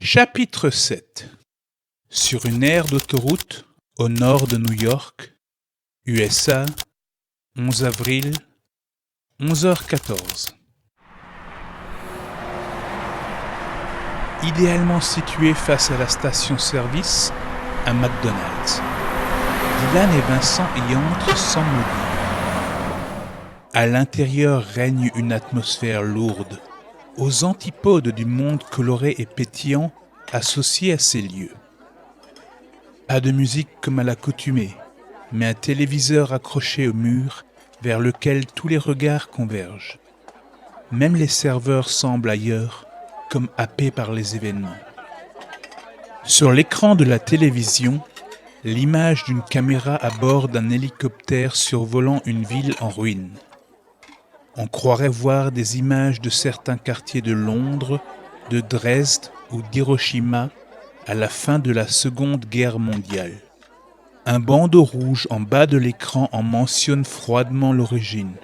Chapitre 7. Sur une aire d'autoroute, au nord de New York, USA, 11 avril, 11h14. Idéalement situé face à la station-service, un McDonald's. Dylan et Vincent y entrent sans mot dire. À l'intérieur règne une atmosphère lourde, aux antipodes du monde coloré et pétillant associé à ces lieux. Pas de musique comme à l'accoutumée, mais un téléviseur accroché au mur vers lequel tous les regards convergent. Même les serveurs semblent ailleurs, comme happés par les événements. Sur l'écran de la télévision, l'image d'une caméra à bord d'un hélicoptère survolant une ville en ruine. On croirait voir des images de certains quartiers de Londres, de Dresde ou d'Hiroshima à la fin de la Seconde Guerre mondiale. Un bandeau rouge en bas de l'écran en mentionne froidement l'origine.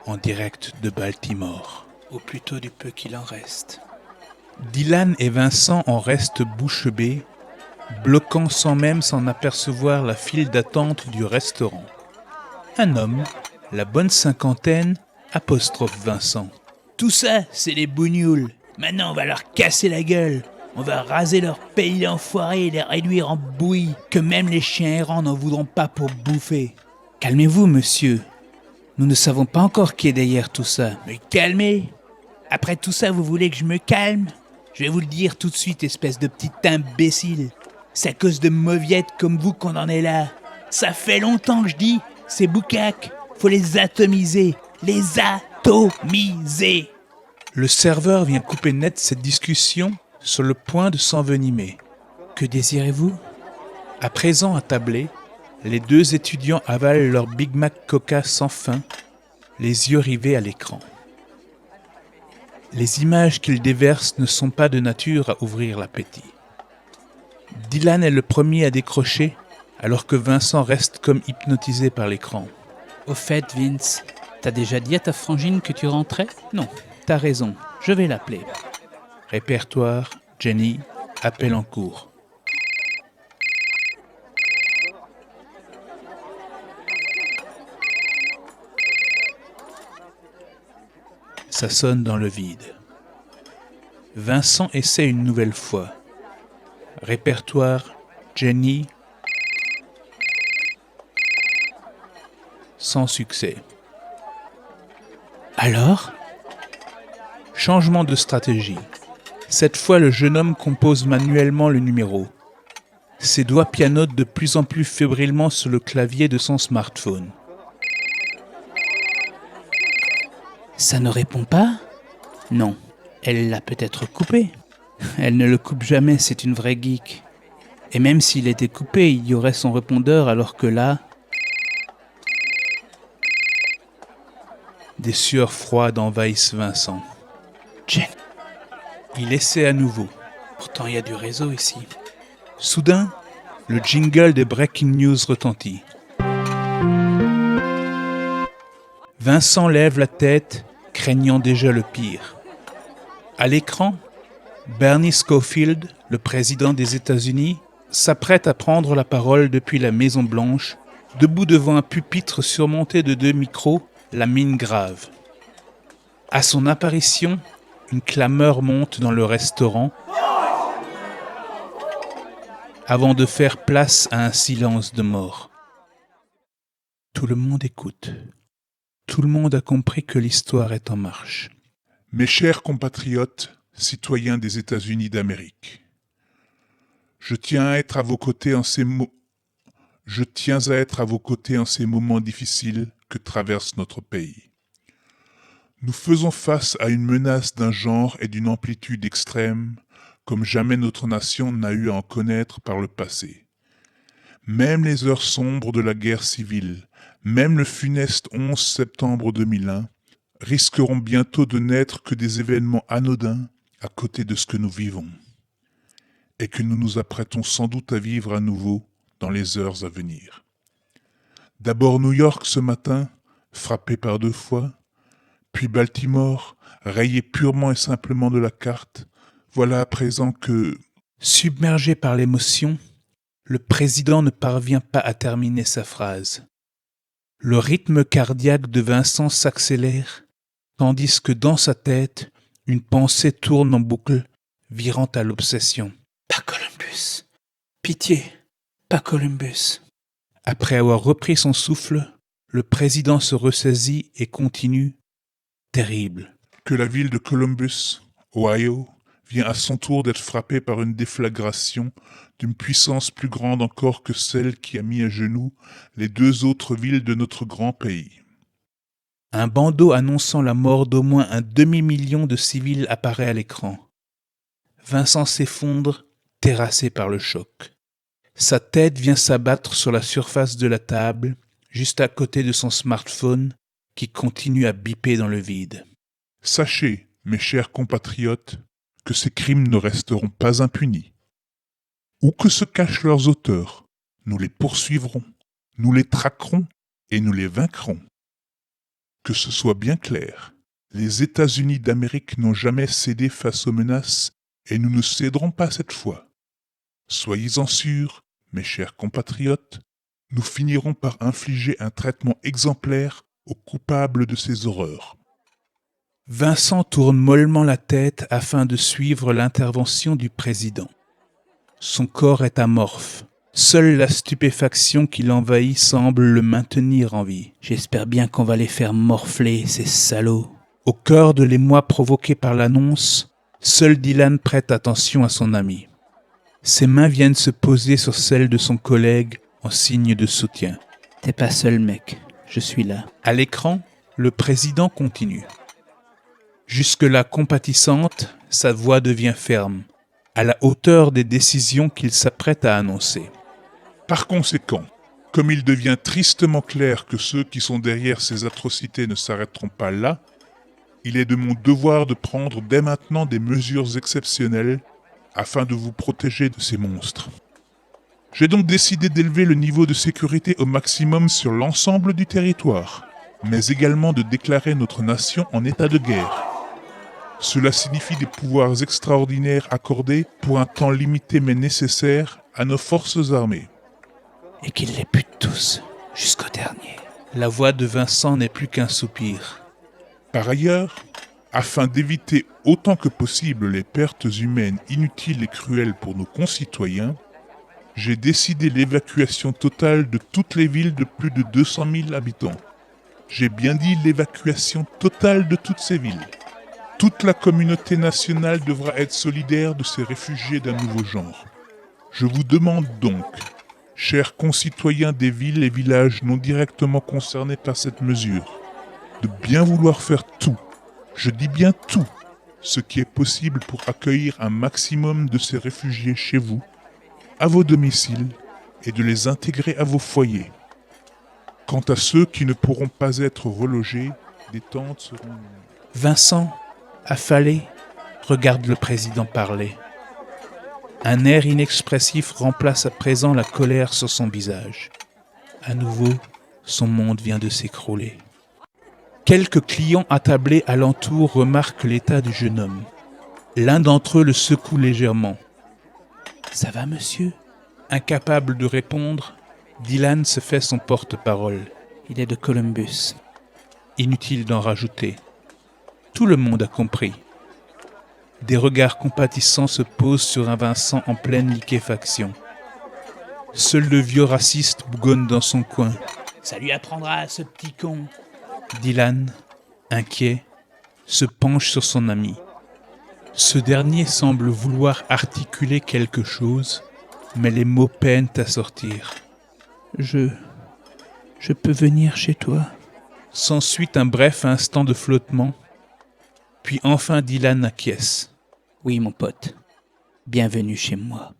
En direct de Baltimore, ou plutôt du peu qu'il en reste. Dylan et Vincent en restent bouche bée, bloquant sans même s'en apercevoir la file d'attente du restaurant. Un homme, la bonne cinquantaine, apostrophe Vincent. Tout ça, c'est les bougnoules. Maintenant, on va leur casser la gueule. On va raser leur pays d'enfoirés et les réduire en bouillie, que même les chiens errants n'en voudront pas pour bouffer. Calmez-vous, monsieur. Nous ne savons pas encore qui est derrière tout ça. Me calmer? Après tout ça, vous voulez que je me calme? Je vais vous le dire tout de suite, espèce de petit imbécile. C'est à cause de mauviettes comme vous qu'on en est là. Ça fait longtemps que je dis, ces boucaques, faut les atomiser. Les atomiser. Le serveur vient couper net cette discussion sur le point de s'envenimer. Que désirez-vous? À présent attablés, les deux étudiants avalent leur Big Mac Coca sans fin, les yeux rivés à l'écran. Les images qu'ils déversent ne sont pas de nature à ouvrir l'appétit. Dylan est le premier à décrocher, alors que Vincent reste comme hypnotisé par l'écran. Au fait, Vince, t'as déjà dit à ta frangine que tu rentrais? Non, t'as raison, je vais l'appeler. Répertoire, Jenny, appel en cours. Ça sonne dans le vide. Vincent essaie une nouvelle fois. Répertoire, Jenny. Sans succès. Alors? Changement de stratégie. Cette fois, le jeune homme compose manuellement le numéro. Ses doigts pianotent de plus en plus fébrilement sur le clavier de son smartphone. Ça ne répond pas? Non, elle l'a peut-être coupé. Elle ne le coupe jamais, c'est une vraie geek. Et même s'il était coupé, il y aurait son répondeur alors que là... Des sueurs froides envahissent Vincent. Jen. Il essaie à nouveau. Pourtant, il y a du réseau ici. Soudain, le jingle des Breaking News retentit. Vincent lève la tête, craignant déjà le pire. À l'écran, Bernie Scofield, le président des États-Unis, s'apprête à prendre la parole depuis la Maison-Blanche, debout devant un pupitre surmonté de 2 micros, la mine grave. À son apparition, une clameur monte dans le restaurant avant de faire place à un silence de mort. Tout le monde écoute. Tout le monde a compris que l'histoire est en marche. Mes chers compatriotes, citoyens des États-Unis d'Amérique, je tiens à être à vos côtés en ces moments difficiles que traverse notre pays. Nous faisons face à une menace d'un genre et d'une amplitude extrême comme jamais notre nation n'a eu à en connaître par le passé. Même les heures sombres de la guerre civile, même le funeste 11 septembre 2001, risqueront bientôt de n'être que des événements anodins à côté de ce que nous vivons, et que nous nous apprêtons sans doute à vivre à nouveau dans les heures à venir. D'abord New York ce matin, frappé par 2 fois, puis Baltimore, rayé purement et simplement de la carte, Voilà à présent que... Submergé par l'émotion, le président ne parvient pas à terminer sa phrase. Le rythme cardiaque de Vincent s'accélère, tandis que dans sa tête, une pensée tourne en boucle, virant à l'obsession. Pas Columbus. Pitié, pas Columbus. Après avoir repris son souffle, le président se ressaisit et continue. Terrible. Que la ville de Columbus, Ohio, vient à son tour d'être frappée par une déflagration d'une puissance plus grande encore que celle qui a mis à genoux les 2 autres villes de notre grand pays. Un bandeau annonçant la mort d'au moins un demi-million de civils apparaît à l'écran. Vincent s'effondre, terrassé par le choc. Sa tête vient s'abattre sur la surface de la table, juste à côté de son smartphone, qui continue à biper dans le vide. Sachez, mes chers compatriotes, que ces crimes ne resteront pas impunis. Où que se cachent leurs auteurs, nous les poursuivrons, nous les traquerons et nous les vaincrons. Que ce soit bien clair, les États-Unis d'Amérique n'ont jamais cédé face aux menaces et nous ne céderons pas cette fois. Soyez-en sûrs, mes chers compatriotes, nous finirons par infliger un traitement exemplaire aux coupables de ces horreurs. Vincent tourne mollement la tête afin de suivre l'intervention du président. Son corps est amorphe. Seule la stupéfaction qui l'envahit semble le maintenir en vie. J'espère bien qu'on va les faire morfler, ces salauds. Au cœur de l'émoi provoqué par l'annonce, seul Dylan prête attention à son ami. Ses mains viennent se poser sur celles de son collègue en signe de soutien. T'es pas seul, mec. Je suis là. À l'écran, le président continue. Jusque-là compatissante, sa voix devient ferme, à la hauteur des décisions qu'il s'apprête à annoncer. Par conséquent, comme il devient tristement clair que ceux qui sont derrière ces atrocités ne s'arrêteront pas là, il est de mon devoir de prendre dès maintenant des mesures exceptionnelles afin de vous protéger de ces monstres. J'ai donc décidé d'élever le niveau de sécurité au maximum sur l'ensemble du territoire, mais également de déclarer notre nation en état de guerre. Cela signifie des pouvoirs extraordinaires accordés pour un temps limité mais nécessaire à nos forces armées. Et qu'ils les butent tous, jusqu'au dernier. La voix de Vincent n'est plus qu'un soupir. Par ailleurs, afin d'éviter autant que possible les pertes humaines inutiles et cruelles pour nos concitoyens, j'ai décidé l'évacuation totale de toutes les villes de plus de 200 000 habitants. J'ai bien dit l'évacuation totale de toutes ces villes. Toute la communauté nationale devra être solidaire de ces réfugiés d'un nouveau genre. Je vous demande donc, chers concitoyens des villes et villages non directement concernés par cette mesure, de bien vouloir faire tout, je dis bien tout, ce qui est possible pour accueillir un maximum de ces réfugiés chez vous, à vos domiciles, et de les intégrer à vos foyers. Quant à ceux qui ne pourront pas être relogés, des tentes seront... Vincent, affalé, regarde le président parler. Un air inexpressif remplace à présent la colère sur son visage. À nouveau, son monde vient de s'écrouler. Quelques clients attablés alentour remarquent l'état du jeune homme. L'un d'entre eux le secoue légèrement. « Ça va, monsieur ?» Incapable de répondre, Dylan se fait son porte-parole. Il est de Columbus. Inutile d'en rajouter. Tout le monde a compris. Des regards compatissants se posent sur un Vincent en pleine liquéfaction. Seul le vieux raciste bougonne dans son coin. « Ça lui apprendra, ce petit con !» Dylan, inquiet, se penche sur son ami. Ce dernier semble vouloir articuler quelque chose, mais les mots peinent à sortir. Je peux venir chez toi ? S'ensuit un bref instant de flottement, puis enfin Dylan acquiesce. Oui, mon pote. Bienvenue chez moi.